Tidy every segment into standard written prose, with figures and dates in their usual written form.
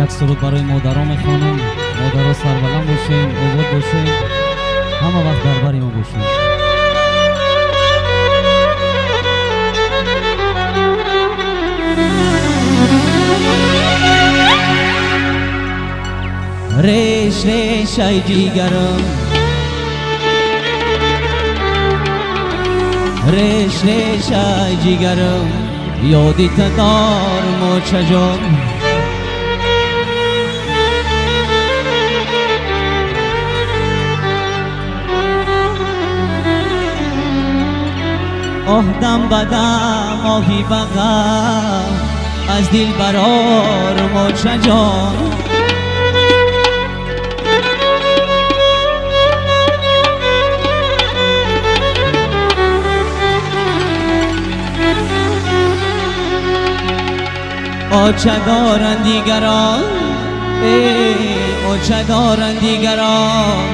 یک سرود برای مادرام خانم. مادرها سربلند باشین، آباد باشین، همه وقت در بر ما باشین. ریش ریش ای جیگرم، ریش ریش ای جیگرم، یادی دارم چجان. آهدم بدم آهی بغم، از دل برارم چجان. آچه دارن دیگران، آچه دارن دیگران،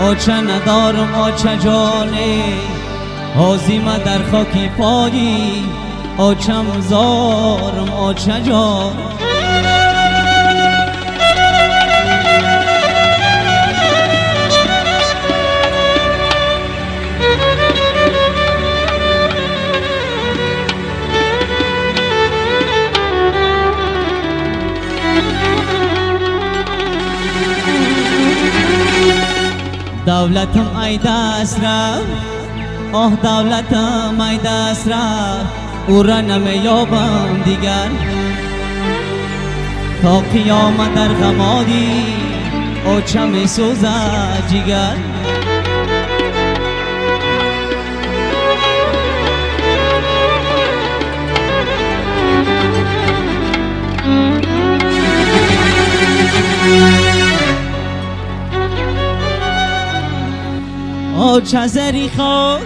آچه ندارم آچه جانه. آزیم در خاکی پایی، آچم زارم آچه جان. دولتم ای دست رفت، آه دولتم ای دست رفت، او را نمیابم دیگر. تا قیامت در غمادی آچه میسوزد جگر. آچه زری خاک،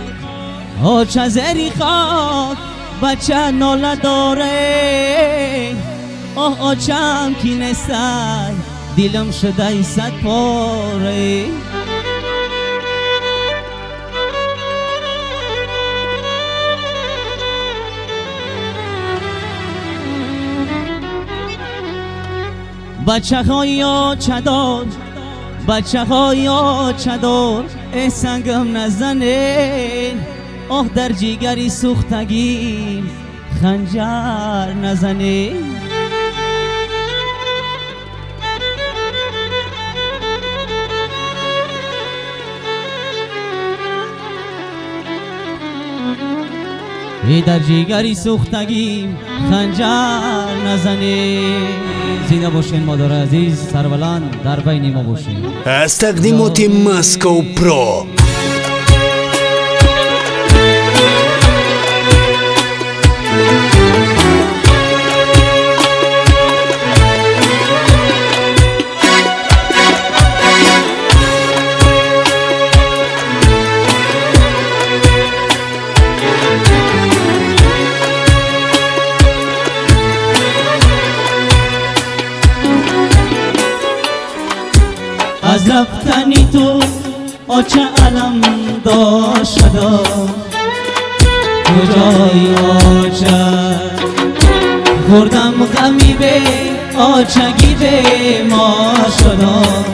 آچه زری خاک، بچه ناله داره. آه آچم کی نستای، دلم شده صد پاره. بچه های آچه دار، بچه های آچه دار، ای سنگم نزنه. آه در جیگری سوختگی خنجر نزنه. ای در جیگری سوختگی خنجر نزنه. زنده باشین مادر عزیز، سربلند در بین ما باشین. از تقدیمات ماسکو پرو. از رفتنی تو آچه علم داشتم، کجای آچه خوردم غمی به آچگی به ما شدم.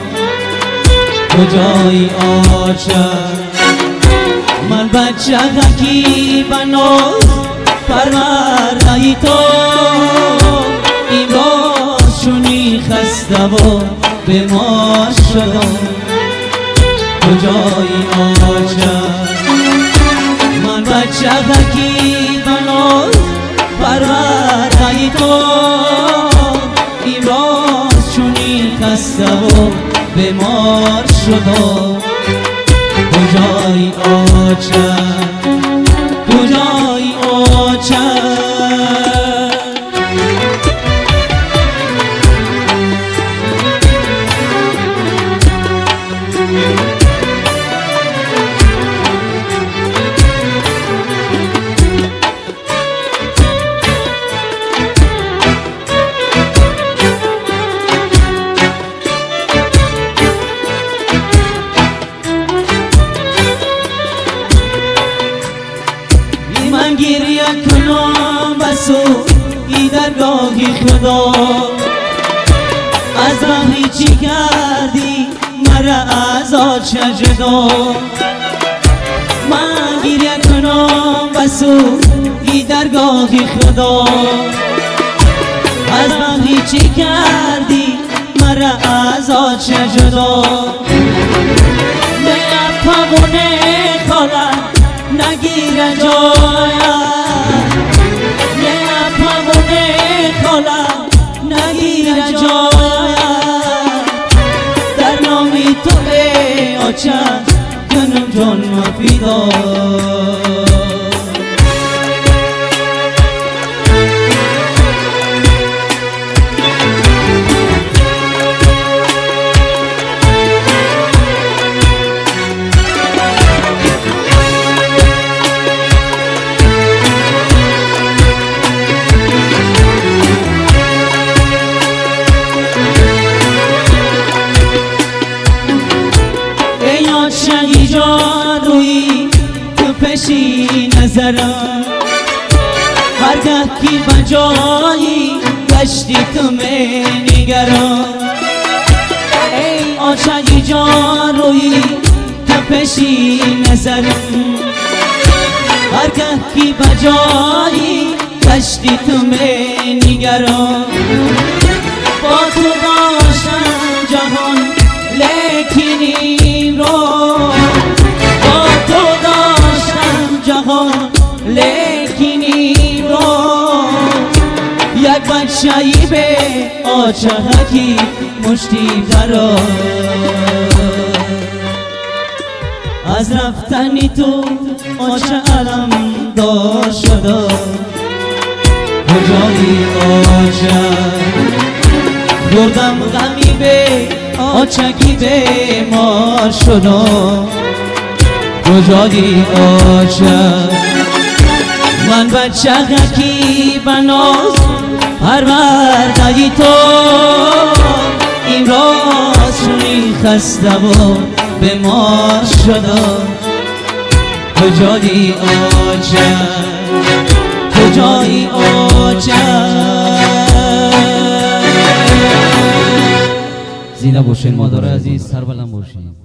کجای آچه من بچه غکی بناز پرورده تو، امروز چونی خسته و به ما شدم. کجای آچه من بچه غکی بناز پرورده تو، امروز چونی خسته و بیمار شدم. کجای آچه، کجای آچه. من گریه کنم بسو ای درگاهی خدا، از بحری چی کردی مرا از آتش جدا من گریه کنم بسوی درگاه خدا از بحری چی کردی مرا از آتش جدا نه پاونه خاله نگیره جایا نه پاونه خاله نگیره جایا در نامی تو ای آچه کنم جان مفیدا شنگی جان روی تو پیشی نظرم هرگاه کی بجایی گشتی تو می نگرم ای آشنگی جان روی تو پیشی نظرم هرگاه کی بجایی گشتی تو می نگرم با تو داشتم جهان لیکنی رو با تو داشتم جهان لیکنی رو یک بچه‌ای به آچهکی مشتی درا از رفتنی تو آچه علم داشت شده کجایی آچه بردم غمی به آچگی به ما شدم کجایی آچه من بچه غکی بناز پرورده تو امروز شونی خسته و به ما شدم کجایی آچه کجایی آچه زنده باشین مادر عزیز سربلند باشین